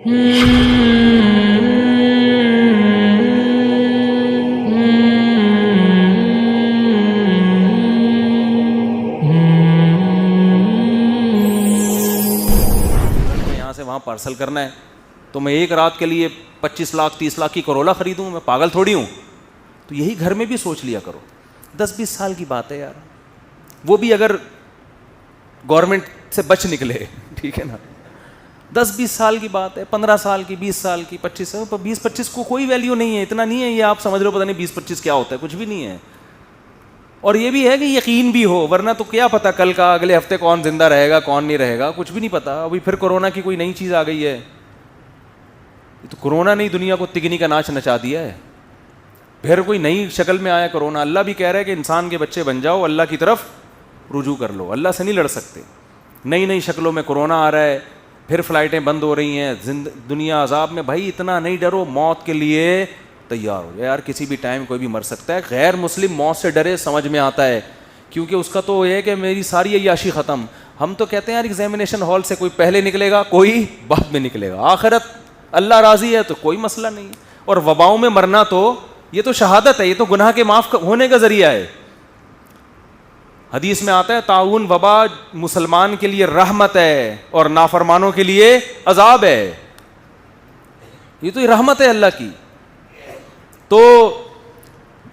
یہاں سے وہاں پارسل کرنا ہے تو میں ایک رات کے لیے 25 لاکھ 30 لاکھ کی کرولا خریدوں؟ میں پاگل تھوڑی ہوں. تو یہی گھر میں بھی سوچ لیا کرو. 10-20 سال کی بات ہے یار, وہ بھی اگر گورنمنٹ سے بچ نکلے, ٹھیک ہے نا, 10-20 سال کی بات ہے, 15 سال کی, 20 سال کی, 25 کو کوئی ویلیو نہیں ہے, اتنا نہیں ہے یہ آپ سمجھ رہے ہو پتہ نہیں 20-25 کیا ہوتا ہے, کچھ بھی نہیں ہے. اور یہ بھی ہے کہ یقین بھی ہو, ورنہ تو کیا پتا کل کا اگلے ہفتے کون زندہ رہے گا کون نہیں رہے گا, کچھ بھی نہیں پتا. ابھی پھر کورونا کی کوئی نئی چیز آ گئی ہے, تو کورونا نے دنیا کو تگنی کا ناچ نچا دیا ہے. پھر کوئی نئی شکل میں آیا کورونا. اللہ بھی کہہ رہا ہے کہ انسان کے بچے بن جاؤ, اللہ کی طرف رجوع کر لو, اللہ سے نہیں لڑ سکتے. نئی نئی شکلوں میں کورونا آ رہا ہے, پھر فلائٹیں بند ہو رہی ہیں, دنیا عذاب میں. بھائی اتنا نہیں ڈرو, موت کے لیے تیار ہو یار, کسی بھی ٹائم کوئی بھی مر سکتا ہے. غیر مسلم موت سے ڈرے, سمجھ میں آتا ہے, کیونکہ اس کا تو یہ ہے کہ میری ساری عیاشی ختم. ہم تو کہتے ہیں یار ایگزامینیشن ہال سے کوئی پہلے نکلے گا, کوئی بعد میں نکلے گا, آخرت اللہ راضی ہے تو کوئی مسئلہ نہیں. اور وباؤں میں مرنا تو یہ تو شہادت ہے, یہ تو گناہ کے معاف ہونے کا ذریعہ ہے. حدیث میں آتا ہے طاعون وبا مسلمان کے لیے رحمت ہے اور نافرمانوں کے لیے عذاب ہے. یہ تو رحمت ہے اللہ کی. تو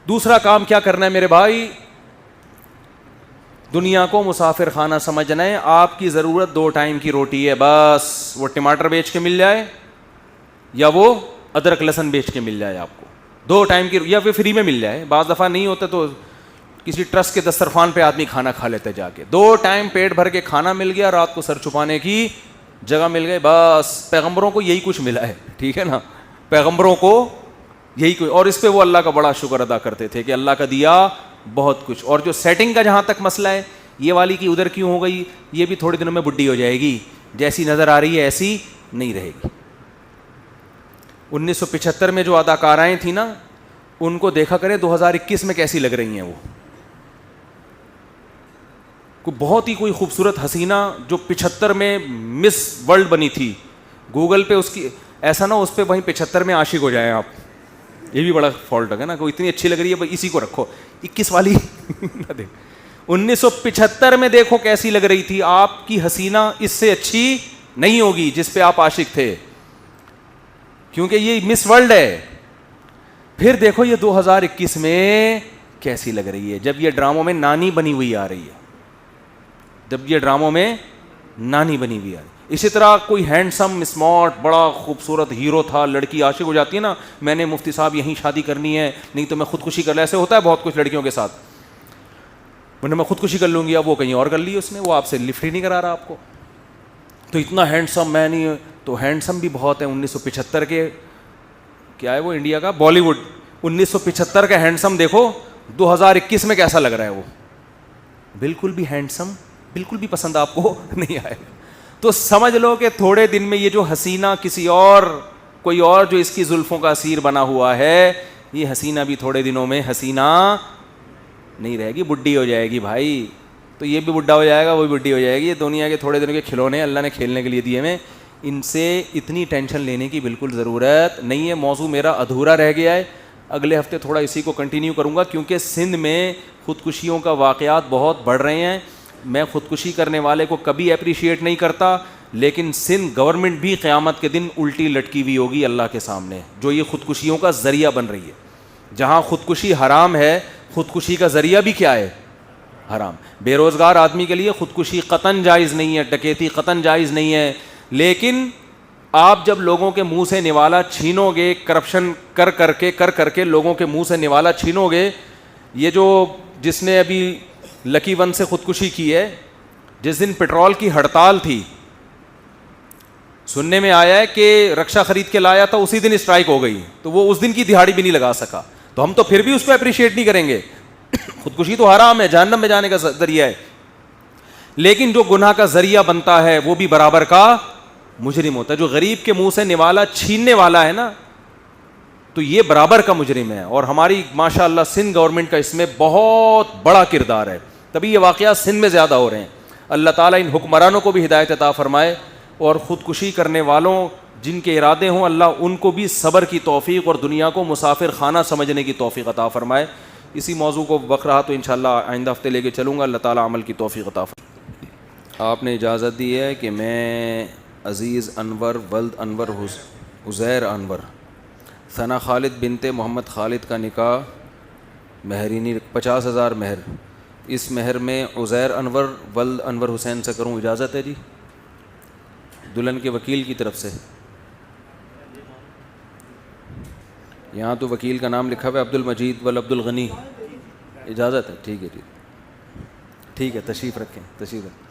دوسرا کام کیا کرنا ہے میرے بھائی, دنیا کو مسافر خانہ سمجھنا ہے. آپ کی ضرورت 2 ٹائم کی روٹی ہے بس, وہ ٹماٹر بیچ کے مل جائے یا وہ ادرک لہسن بیچ کے مل جائے آپ کو. 2 ٹائم کی, یا پھر فری میں مل جائے. بعض دفعہ نہیں ہوتا تو کسی ٹرسٹ کے دسترخوان پہ آدمی کھانا کھا لیتے جا کے. 2 ٹائم پیٹ بھر کے کھانا مل گیا, رات کو سر چھپانے کی جگہ مل گئی, بس. پیغمبروں کو یہی کچھ ملا ہے, ٹھیک ہے نا, پیغمبروں کو یہی کچھ. اور اس پہ وہ اللہ کا بڑا شکر ادا کرتے تھے کہ اللہ کا دیا بہت کچھ. اور جو سیٹنگ کا جہاں تک مسئلہ ہے, یہ والی کی ادھر کیوں ہو گئی, یہ بھی تھوڑے دنوں میں بڈھی ہو جائے گی, جیسی نظر آ رہی ہے ایسی نہیں رہے گی. 1975 میں جو اداکارائیں تھیں نا, ان کو دیکھا کریں 2021 میں کیسی لگ رہی ہیں. وہ بہت ہی کوئی خوبصورت حسینہ جو 75 میں مس ورلڈ بنی تھی, گوگل پہ اس کی ایسا نہ اس پہ وہیں 75 میں عاشق ہو جائیں آپ, یہ بھی بڑا فالٹ ہے نا. کوئی اتنی اچھی لگ رہی ہے اسی کو رکھو, 21 والی نہ دیکھ. 1975 میں دیکھو کیسی لگ رہی تھی. آپ کی حسینہ اس سے اچھی نہیں ہوگی جس پہ آپ عاشق تھے, کیونکہ یہ مس ورلڈ ہے. پھر دیکھو یہ 2021 میں کیسی لگ رہی ہے, جب یہ ڈراموں میں نانی بنی ہوئی آ رہی ہے, جب یہ ڈراموں میں نانی بنی ہوئی آ رہی ہے. اسی طرح کوئی ہینڈسم اسمارٹ بڑا خوبصورت ہیرو تھا, لڑکی عاشق ہو جاتی ہے نا, میں نے مفتی صاحب یہیں شادی کرنی ہے, نہیں تو میں خودکشی کر لوں. ایسے ہوتا ہے بہت کچھ لڑکیوں کے ساتھ, میں خودکشی کر لوں گی. اب وہ کہیں اور کر لی اس نے, وہ آپ سے لفٹ ہی نہیں کرا رہا آپ کو, تو اتنا ہینڈسم میں نہیں. تو ہینڈسم بھی بہت ہے. 1975 کے کیا ہے وہ انڈیا کا بالی ووڈ, 1975 کا ہینڈسم دیکھو 2021 میں کیسا لگ رہا ہے. وہ بالکل بھی ہینڈسم بالکل بھی پسند آپ کو نہیں آئے. تو سمجھ لو کہ تھوڑے دن میں یہ جو حسینہ کسی اور کوئی اور جو اس کی زلفوں کا اسیر بنا ہوا ہے, یہ حسینہ بھی تھوڑے دنوں میں حسینہ نہیں رہے گی, بڈھی ہو جائے گی بھائی. تو یہ بھی بڈھا ہو جائے گا, وہ بھی بڈھی ہو جائے گی. یہ دنیا کے تھوڑے دنوں کے کھلونے اللہ نے کھیلنے کے لیے دیے ہیں, ان سے اتنی ٹینشن لینے کی بالکل ضرورت نہیں ہے. موضوع میرا ادھورا رہ گیا ہے, اگلے ہفتے تھوڑا اسی کو کنٹینیو کروں گا, کیونکہ سندھ میں خودکشیوں کا واقعات بہت بڑھ رہے ہیں. میں خودکشی کرنے والے کو کبھی اپریشیٹ نہیں کرتا, لیکن سندھ گورنمنٹ بھی قیامت کے دن الٹی لٹکی ہوئی ہوگی اللہ کے سامنے, جو یہ خودکشیوں کا ذریعہ بن رہی ہے. جہاں خودکشی حرام ہے, خودکشی کا ذریعہ بھی کیا ہے, حرام. بے روزگار آدمی کے لیے خودکشی قطعاً جائز نہیں ہے, ڈکیتی قطعاً جائز نہیں ہے. لیکن آپ جب لوگوں کے منہ سے نوالا چھینو گے, کرپشن کر کے لوگوں کے منہ سے نوالا چھینو گے. یہ جو جس نے ابھی لکی ون سے خودکشی کی ہے, جس دن پیٹرول کی ہڑتال تھی, سننے میں آیا ہے کہ رکشا خرید کے لایا تھا, اسی دن اسٹرائک ہو گئی, تو وہ اس دن کی دہاڑی بھی نہیں لگا سکا. تو ہم تو پھر بھی اس کو اپریشیٹ نہیں کریں گے. خودکشی تو حرام ہے, جہنم میں جانے کا ذریعہ ہے, لیکن جو گناہ کا ذریعہ بنتا ہے وہ بھی برابر کا مجرم ہوتا ہے. جو غریب کے منہ سے نوالا چھیننے والا ہے نا, تو یہ برابر کا مجرم ہے. اور ہماری ماشاءاللہ سندھ گورنمنٹ کا اس میں بہت بڑا کردار ہے, تبھی یہ واقعات سندھ میں زیادہ ہو رہے ہیں. اللہ تعالیٰ ان حکمرانوں کو بھی ہدایت عطا فرمائے, اور خودکشی کرنے والوں جن کے ارادے ہوں اللہ ان کو بھی صبر کی توفیق اور دنیا کو مسافر خانہ سمجھنے کی توفیق عطا فرمائے. اسی موضوع کو وقت رہا تو انشاءاللہ آئندہ ہفتے لے کے چلوں گا. اللہ تعالیٰ عمل کی توفیق عطا فرمائے. آپ نے اجازت دی ہے کہ میں عزیز انور ولد انور عزیر انور ثنا خالد بنت محمد خالد کا نکاح مہرینی 50,000 مہر, اس مہر میں عزیر انور ولد انور حسین سے کروں, اجازت ہے جی؟ دلہن کے وکیل کی طرف سے. یہاں تو وکیل کا نام لکھا ہوا ہے عبد المجید ول عبد الغنی. اجازت ہے؟ ٹھیک ہے جی, ٹھیک ہے, تشریف رکھیں, تشریف رکھیں.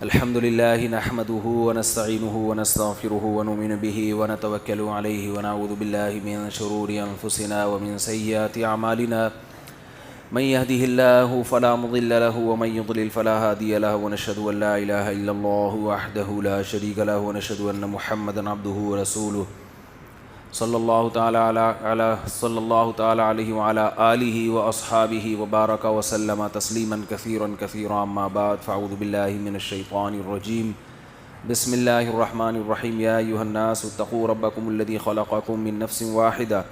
الحمد للہ نحمده ونستعینه ونستغفره ونؤمن به ونتوکل علیہ ونعوذ باللہ من شرور انفسنا ومن سیئات اعمالنا من يهده الله فلا مضل له ومن يضلل فلا هادي له ونشهد ان لا اله الا الله وحده لا شريك له ونشهد ان محمدا عبده ورسوله صلی اللہ تعالی علیہ وعلی آلہ واصحابہ وبارک وسلم تسلیما کثیرا کثیرا. اما بعد فاعوذ باللہ من الشیطان الرجیم. بسم اللہ الرحمن الرحیم. یا ایھا الناس اتقوا ربکم الذی خلقکم من نفس واحدہ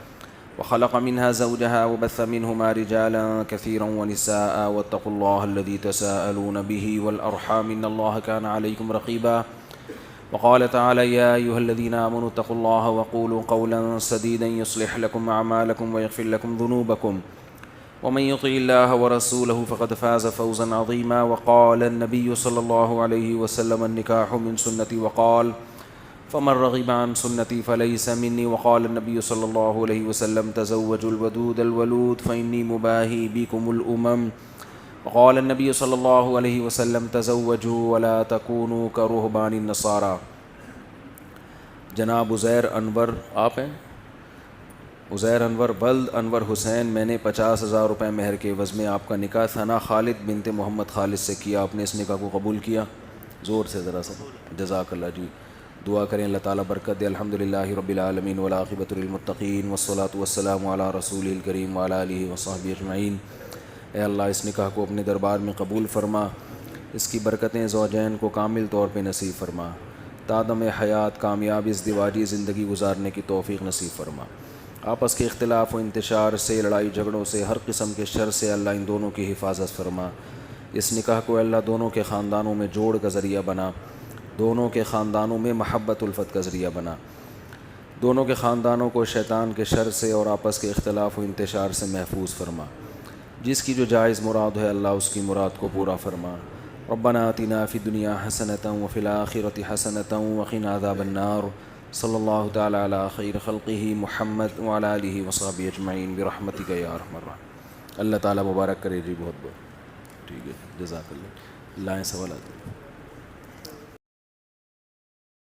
وخلق منها زوجها وبث منهما رجالا كثيرا ونساء واتقوا الله الذي تساءلون به والأرحام إن الله كان عليكم رقيبا. وقال تعالى يا أيها الذين آمنوا اتقوا الله وقولوا قولا سديدا يصلح لكم أعمالكم ويغفر لكم ذنوبكم ومن يطع الله ورسوله فقد فاز فوزا عظيما. وقال النبي صلى الله عليه وسلم النكاح من سنتي وقال فمن رغب عن سنتي فليس مني. وقال النبي صلى الله عليه وسلم تزوجوا الودود الولود فإني مباهي بكم الأمم. وقال النبي صلى الله عليه وسلم تزوجوا ولا تكونوا كرهبان النصارى. جناب عزیر انور آپ ہیں؟ عزیر انور ولد انور حسین, میں نے 50,000 روپے مہر کے عوض میں آپ کا نکاح ثنا خالد بنت محمد خالد سے کیا. آپ نے اس نکاح کو قبول کیا؟ زور سے ذرا سا جزاک اللہ جی. دعا کریں اللہ تعالیٰ برکت دے. الحمدللہ رب العالمین والعاقبۃ للمتقین والصلاۃ والسلام علی رسول الکریم وعلی آلہ وصحبہ اجمعین. اے اللہ اس نکاح کو اپنے دربار میں قبول فرما, اس کی برکتیں زوجین کو کامل طور پہ نصیب فرما, تادم حیات کامیاب ازدواجی زندگی گزارنے کی توفیق نصیب فرما. آپس کے اختلاف و انتشار سے, لڑائی جھگڑوں سے, ہر قسم کے شر سے اللہ ان دونوں کی حفاظت فرما. اس نکاح کو اللہ دونوں کے خاندانوں میں جوڑ کا ذریعہ بنا, دونوں کے خاندانوں میں محبت الفت کا ذریعہ بنا, دونوں کے خاندانوں کو شیطان کے شر سے اور آپس کے اختلاف و انتشار سے محفوظ فرما. جس کی جو جائز مراد ہے اللہ اس کی مراد کو پورا فرما. ربنا آتنا فی الدنیا حسنۃ وفی الآخرۃ حسنۃ وقنا عذاب النار. صلی اللہ تعالی علی خیر خلقہ محمد وعلی آلہ وصحبہ اجمعین برحمتک یا ارحم الراحمین. اللہ تعالیٰ مبارک کرے جی. بہت بہت ٹھیک ہے, جزاک اللہ. لائیں سوالات.